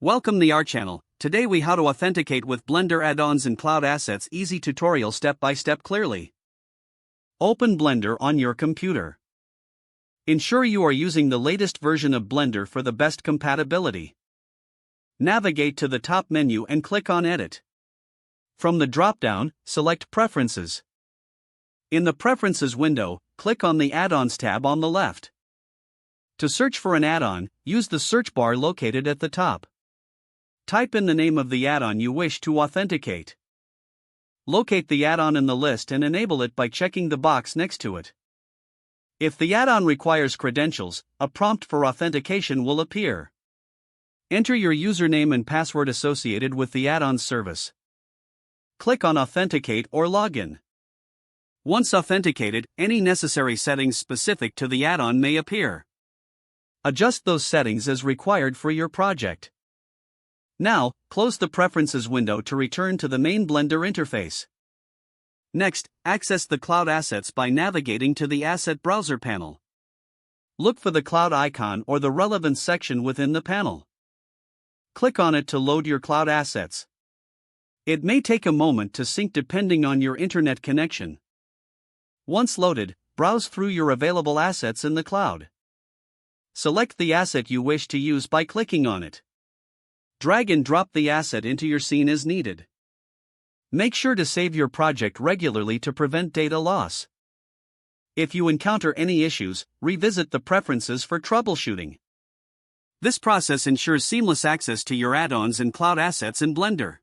Welcome to our channel. Today we how to authenticate with Blender add-ons and cloud assets. Easy tutorial step by step clearly. Open Blender on your computer. Ensure you are using the latest version of Blender for the best compatibility. Navigate to the top menu and click on Edit. From the drop-down, select Preferences. In the Preferences window, click on the Add-ons tab on the left. To search for an add-on, use the search bar located at the top. Type in the name of the add-on you wish to authenticate. Locate the add-on in the list and enable it by checking the box next to it. If the add-on requires credentials, a prompt for authentication will appear. Enter your username and password associated with the add-on's service. Click on Authenticate or Login. Once authenticated, any necessary settings specific to the add-on may appear. Adjust those settings as required for your project. Now, close the Preferences window to return to the main Blender interface. Next, access the cloud assets by navigating to the Asset Browser panel. Look for the cloud icon or the relevant section within the panel. Click on it to load your cloud assets. It may take a moment to sync depending on your internet connection. Once loaded, browse through your available assets in the cloud. Select the asset you wish to use by clicking on it. Drag and drop the asset into your scene as needed. Make sure to save your project regularly to prevent data loss. If you encounter any issues, revisit the preferences for troubleshooting. This process ensures seamless access to your add-ons and cloud assets in Blender.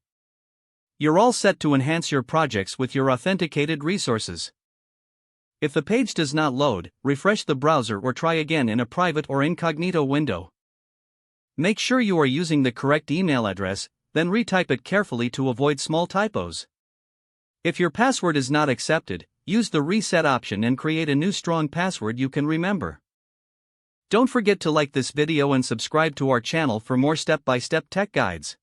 You're all set to enhance your projects with your authenticated resources. If the page does not load, refresh the browser or try again in a private or incognito window. Make sure you are using the correct email address, then retype it carefully to avoid small typos. If your password is not accepted, use the reset option and create a new strong password you can remember. Don't forget to like this video and subscribe to our channel for more step-by-step tech guides.